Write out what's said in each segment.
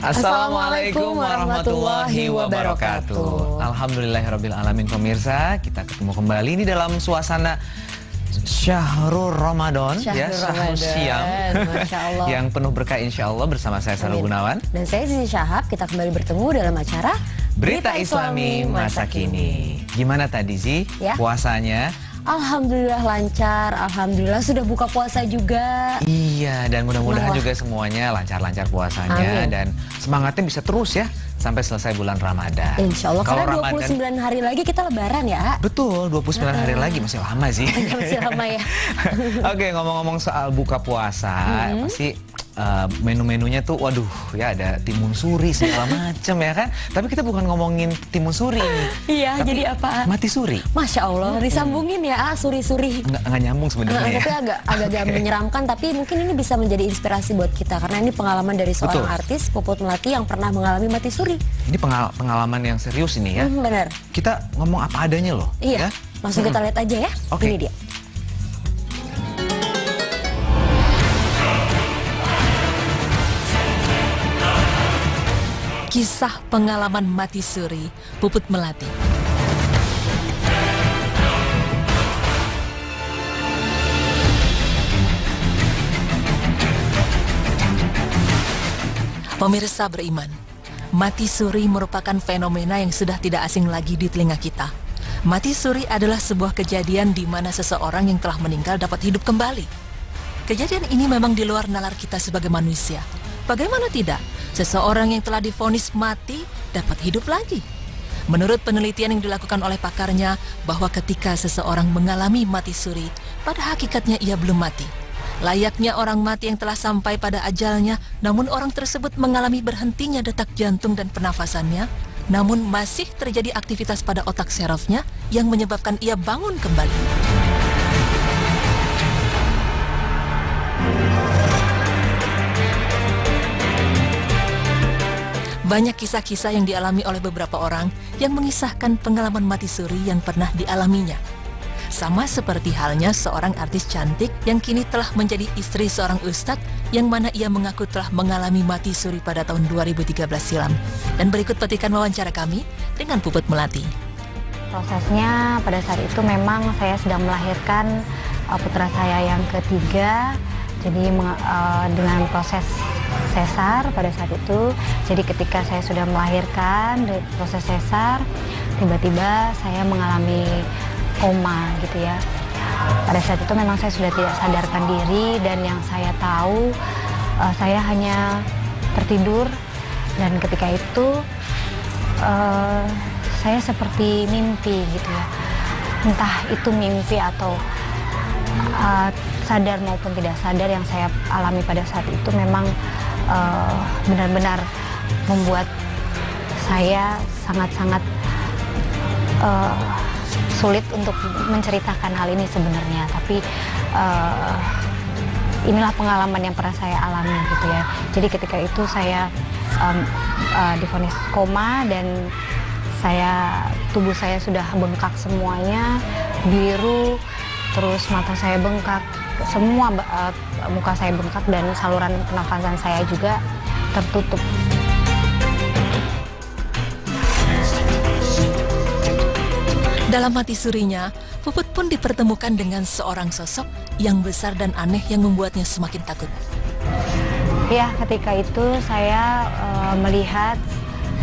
Assalamualaikum warahmatullahi wabarakatuh. Alhamdulillahirabbil alamin pemirsa, kita ketemu kembali ini dalam suasana Syahrul Ramadan, Syahrul Siam, yang penuh berkah insya Allah bersama saya Sarul Gunawan dan saya Zizi Syahab. Kita kembali bertemu dalam acara Berita Islami Masa Kini. Gimana tadi Zi puasanya? Alhamdulillah lancar, alhamdulillah sudah buka puasa juga. Iya, dan mudah-mudahan juga semuanya lancar-lancar puasanya. Amin. Dan semangatnya bisa terus ya sampai selesai bulan Ramadan. Insya Allah, karena 29 hari lagi kita lebaran ya. Betul, 29 hari lagi, masih lama sih. Masih lama ya. Oke, ngomong-ngomong soal buka puasa, pasti menu-menunya tuh waduh ya, ada timun suri segala macem ya kan. Tapi kita bukan ngomongin timun suri nih. Iya, jadi apa? Mati suri. Masya Allah, disambungin ya suri-suri. Nggak nyambung sebenarnya. Tapi agak menyeramkan, tapi mungkin ini bisa menjadi inspirasi buat kita. Karena ini pengalaman dari seorang artis, Puput Melati, yang pernah mengalami mati suri. Ini pengalaman yang serius ini ya. Benar. Kita ngomong apa adanya loh. Iya, langsung kita lihat aja ya. Ini dia. Kisah pengalaman mati suri Puput Melati. Pemirsa beriman, mati suri merupakan fenomena yang sudah tidak asing lagi di telinga kita. Mati suri adalah sebuah kejadian di mana seseorang yang telah meninggal dapat hidup kembali. Kejadian ini memang di luar nalar kita sebagai manusia. Bagaimana tidak? Seseorang yang telah divonis mati dapat hidup lagi. Menurut penelitian yang dilakukan oleh pakarnya, bahwa ketika seseorang mengalami mati suri, pada hakikatnya ia belum mati. Layaknya orang mati yang telah sampai pada ajalnya, namun orang tersebut mengalami berhentinya detak jantung dan pernafasannya, namun masih terjadi aktivitas pada otak sarafnya yang menyebabkan ia bangun kembali. Banyak kisah-kisah yang dialami oleh beberapa orang yang mengisahkan pengalaman mati suri yang pernah dialaminya. Sama seperti halnya seorang artis cantik yang kini telah menjadi istri seorang ustadz yang mana ia mengaku telah mengalami mati suri pada tahun 2013 silam. Dan berikut petikan wawancara kami dengan Puput Melati. Prosesnya pada saat itu memang saya sedang melahirkan putra saya yang ketiga. Jadi dengan proses sesar pada saat itu, jadi ketika saya sudah melahirkan dari proses sesar, tiba-tiba saya mengalami koma gitu ya. Pada saat itu memang saya sudah tidak sadarkan diri, dan yang saya tahu saya hanya tertidur, dan ketika itu saya seperti mimpi gitu ya. Entah itu mimpi atau sadar maupun tidak sadar, yang saya alami pada saat itu memang benar-benar membuat saya sangat-sangat sulit untuk menceritakan hal ini sebenarnya. Tapi inilah pengalaman yang pernah saya alami gitu ya. Jadi ketika itu saya divonis koma, dan tubuh saya sudah bengkak semuanya, biru, terus mata saya bengkak, semua muka saya bengkak, dan saluran pernafasan saya juga tertutup. Dalam mati surinya, Puput pun dipertemukan dengan seorang sosok yang besar dan aneh yang membuatnya semakin takut. Ya, ketika itu saya melihat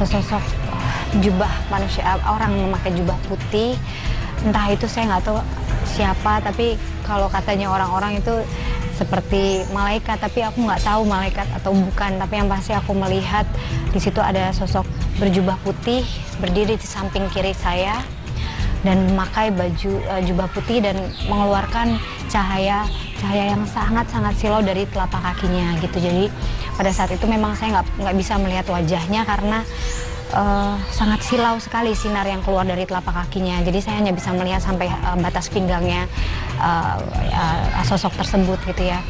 sesosok jubah manusia, orang memakai jubah putih. Entah itu saya nggak tahu siapa, tapi kalau katanya orang-orang itu seperti malaikat, tapi aku nggak tahu malaikat atau bukan. Tapi yang pasti aku melihat di situ ada sosok berjubah putih berdiri di samping kiri saya dan memakai jubah putih dan mengeluarkan cahaya yang sangat-sangat silau dari telapak kakinya gitu. Jadi pada saat itu memang saya nggak bisa melihat wajahnya karena sangat silau sekali sinar yang keluar dari telapak kakinya. Jadi saya hanya bisa melihat sampai batas pinggangnya sosok tersebut gitu ya.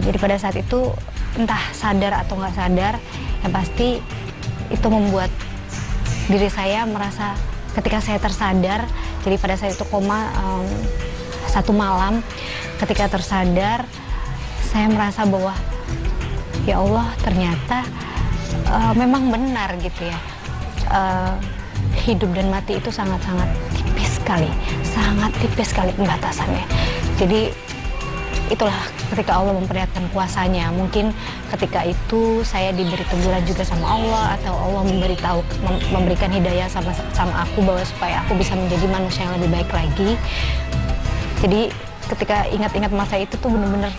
Jadi pada saat itu entah sadar atau nggak sadar, yang pasti itu membuat diri saya merasa ketika saya tersadar. Jadi pada saat itu koma satu malam, ketika tersadar saya merasa bahwa ya Allah, ternyata memang benar gitu ya. Hidup dan mati itu sangat-sangat tipis sekali pembatasannya. Jadi itulah ketika Allah memperlihatkan kuasanya. Mungkin ketika itu saya diberi teguran juga sama Allah, atau Allah memberikan hidayah sama aku bahwa supaya aku bisa menjadi manusia yang lebih baik lagi. Jadi ketika ingat-ingat masa itu tuh bener-bener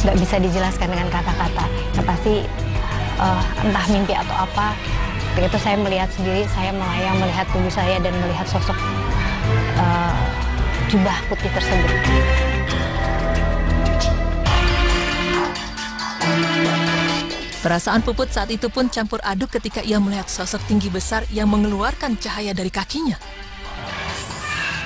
nggak bisa dijelaskan dengan kata-kata. Yang pasti entah mimpi atau apa, ketika itu saya melihat sendiri, saya melayang melihat tubuh saya dan melihat sosok jubah putih tersebut. Perasaan Puput saat itu pun campur aduk ketika ia melihat sosok tinggi besar yang mengeluarkan cahaya dari kakinya.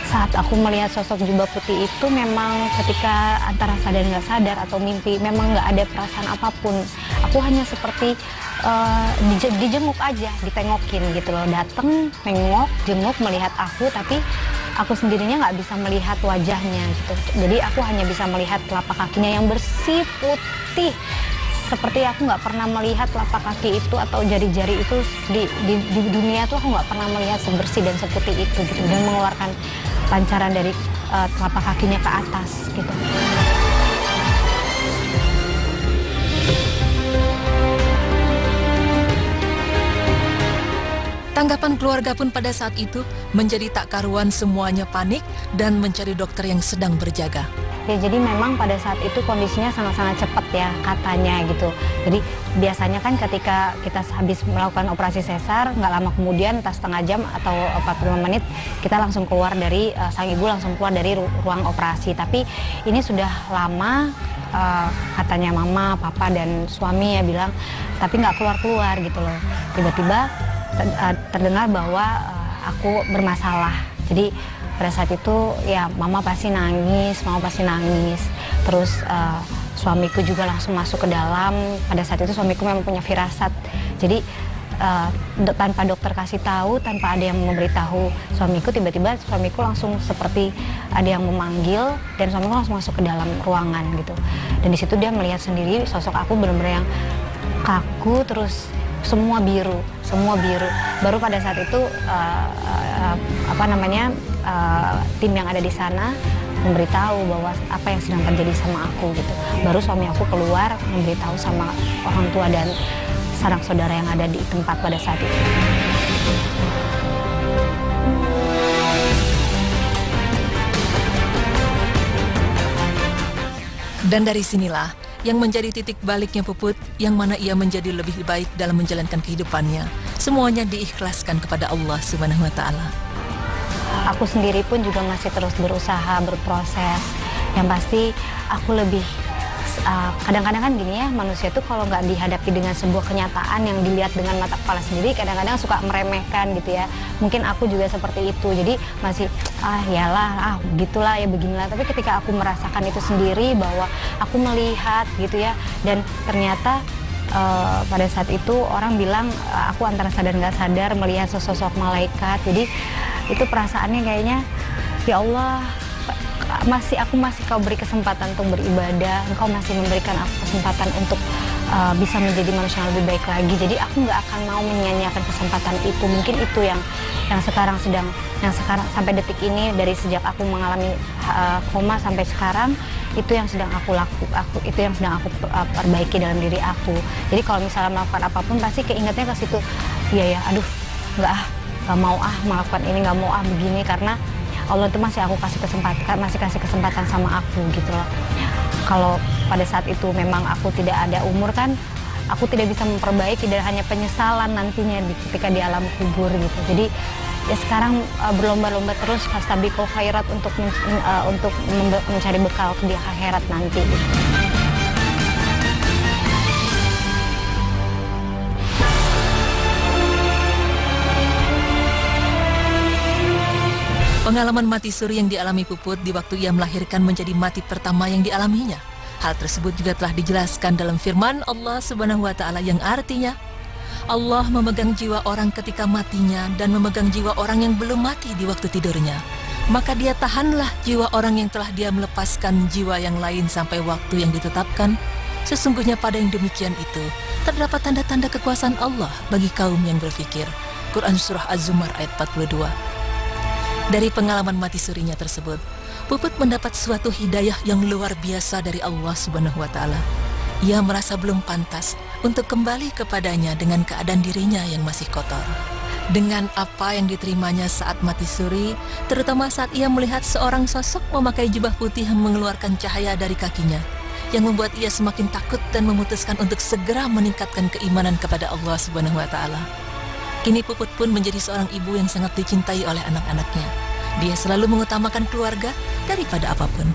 Saat aku melihat sosok jubah putih itu memang ketika antara sadar nggak sadar atau mimpi, memang nggak ada perasaan apapun. Aku hanya seperti dijenguk aja, ditengokin gitu loh. Dateng, nengok, jenguk, melihat aku, tapi aku sendirinya nggak bisa melihat wajahnya gitu. Jadi aku hanya bisa melihat telapak kakinya yang bersih, putih. Seperti aku nggak pernah melihat telapak kaki itu atau jari-jari itu di dunia tuh aku nggak pernah melihat sebersih dan seputih itu gitu, dan mengeluarkan pancaran dari telapak kakinya ke atas gitu. Tanggapan keluarga pun pada saat itu menjadi tak karuan, semuanya panik dan mencari dokter yang sedang berjaga. Ya, jadi memang pada saat itu kondisinya sangat-sangat cepat ya katanya gitu. Jadi biasanya kan ketika kita habis melakukan operasi sesar, nggak lama kemudian, entah setengah jam atau 45 menit, kita langsung keluar dari, sang ibu langsung keluar dari ruang operasi. Tapi ini sudah lama, katanya mama, papa, dan suami ya bilang, tapi nggak keluar-keluar gitu loh. Tiba-tiba terdengar bahwa aku bermasalah. Jadi pada saat itu ya mama pasti nangis. Terus suamiku juga langsung masuk ke dalam. Pada saat itu suamiku memang punya firasat. Jadi tanpa dokter kasih tahu, tanpa ada yang memberitahu suamiku, tiba-tiba suamiku langsung seperti ada yang memanggil, dan suamiku langsung masuk ke dalam ruangan gitu. Dan di situ dia melihat sendiri sosok aku benar-benar yang kaku, terus semua biru. Baru pada saat itu tim yang ada di sana memberitahu bahwa apa yang sedang terjadi sama aku gitu. Baru suami aku keluar memberitahu sama orang tua dan sanak saudara yang ada di tempat pada saat itu. Dan dari sinilah yang menjadi titik baliknya Puput, yang mana ia menjadi lebih baik dalam menjalankan kehidupannya. Semuanya diikhlaskan kepada Allah Subhanahu wa Ta'ala. Aku sendiri pun juga masih terus berusaha, berproses. Yang pasti aku lebih kadang-kadang kan gini ya, manusia tuh kalau nggak dihadapi dengan sebuah kenyataan yang dilihat dengan mata kepala sendiri, kadang-kadang suka meremehkan gitu ya. Mungkin aku juga seperti itu, jadi masih yalah, gitulah ya, beginilah. Tapi ketika aku merasakan itu sendiri, bahwa aku melihat gitu ya, dan ternyata pada saat itu orang bilang aku antara sadar nggak sadar melihat sosok malaikat. Jadi itu perasaannya kayaknya, ya Allah, aku masih kau beri kesempatan untuk beribadah, engkau masih memberikan aku kesempatan untuk bisa menjadi manusia yang lebih baik lagi. Jadi aku nggak akan mau menyia-nyiakan kesempatan itu. Mungkin itu yang sekarang sampai detik ini, dari sejak aku mengalami koma sampai sekarang, itu yang sedang aku perbaiki dalam diri aku. Jadi kalau misalnya melakukan apapun pasti keingetnya ke situ. Iya ya, aduh, nggak mau melakukan ini, nggak mau begini, karena Allah itu masih kasih kesempatan sama aku gitu loh. Kalau pada saat itu memang aku tidak ada umur kan, aku tidak bisa memperbaiki, dan hanya penyesalan nantinya ketika di alam kubur gitu. Jadi ya sekarang berlomba-lomba terus fastabiqul khairat untuk mencari bekal di akhirat nanti gitu. Pengalaman mati suri yang dialami Puput di waktu ia melahirkan menjadi mati pertama yang dialaminya. Hal tersebut juga telah dijelaskan dalam firman Allah Subhanahu wa Ta'ala yang artinya, Allah memegang jiwa orang ketika matinya dan memegang jiwa orang yang belum mati di waktu tidurnya. Maka dia tahanlah jiwa orang yang telah dia melepaskan jiwa yang lain sampai waktu yang ditetapkan. Sesungguhnya pada yang demikian itu terdapat tanda-tanda kekuasaan Allah bagi kaum yang berfikir. Quran Surah Az-Zumar ayat 42. Dari pengalaman mati surinya tersebut, Puput mendapat suatu hidayah yang luar biasa dari Allah Subhanahu wa Ta'ala. Ia merasa belum pantas untuk kembali kepadanya dengan keadaan dirinya yang masih kotor. Dengan apa yang diterimanya saat mati suri, terutama saat ia melihat seorang sosok memakai jubah putih yang mengeluarkan cahaya dari kakinya, yang membuat ia semakin takut dan memutuskan untuk segera meningkatkan keimanan kepada Allah Subhanahu wa Ta'ala. Kini Puput pun menjadi seorang ibu yang sangat dicintai oleh anak-anaknya. Dia selalu mengutamakan keluarga daripada apapun.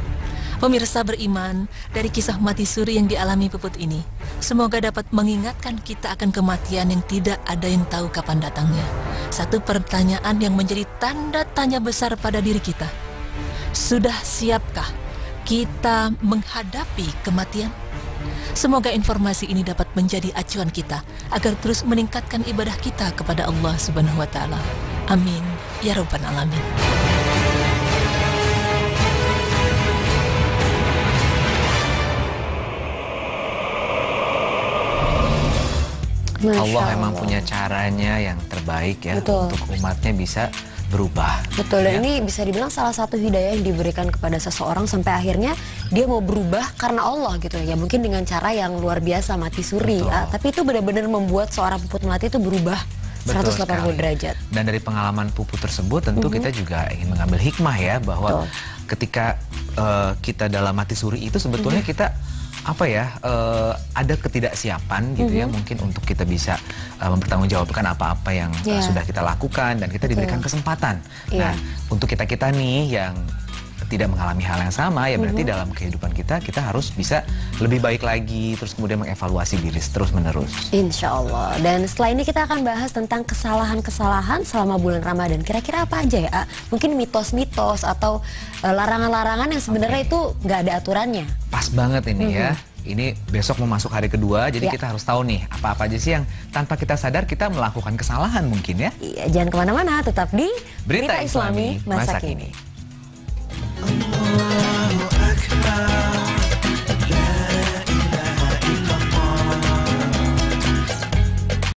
Pemirsa beriman, dari kisah mati suri yang dialami Puput ini, semoga dapat mengingatkan kita akan kematian yang tidak ada yang tahu kapan datangnya. Satu pertanyaan yang menjadi tanda tanya besar pada diri kita. Sudah siapkah kita menghadapi kematian? Semoga informasi ini dapat menjadi acuan kita agar terus meningkatkan ibadah kita kepada Allah Subhanahu wa Ta'ala. Amin ya rabbal alamin. Allah memang punya caranya yang terbaik ya. Betul. Untuk umatnya bisa berubah. Betul, dan ini bisa dibilang salah satu hidayah yang diberikan kepada seseorang sampai akhirnya dia mau berubah karena Allah gitu ya. Mungkin dengan cara yang luar biasa, mati suri ya. Tapi itu benar-benar membuat seorang Puput Melati itu berubah 180 derajat. Dan dari pengalaman Puput tersebut tentu kita juga ingin mengambil hikmah ya, bahwa ketika kita dalam mati suri itu sebetulnya kita ada ketidaksiapan gitu ya, mungkin untuk kita bisa mempertanggungjawabkan apa-apa yang sudah kita lakukan, dan kita diberikan kesempatan. Nah, untuk kita-kita nih yang tidak mengalami hal yang sama ya, berarti dalam kehidupan kita harus bisa lebih baik lagi, terus kemudian mengevaluasi diri terus menerus. Insya Allah. Dan setelah ini kita akan bahas tentang kesalahan-kesalahan selama bulan Ramadan. Kira-kira apa aja ya? Mungkin mitos-mitos atau larangan-larangan yang sebenarnya itu nggak ada aturannya. Pas banget ini ya. Ini besok mau masuk hari kedua, jadi kita harus tahu nih apa-apa aja sih yang tanpa kita sadar kita melakukan kesalahan mungkin ya. Iya, jangan kemana-mana, tetap di Berita Islami Masa Kini.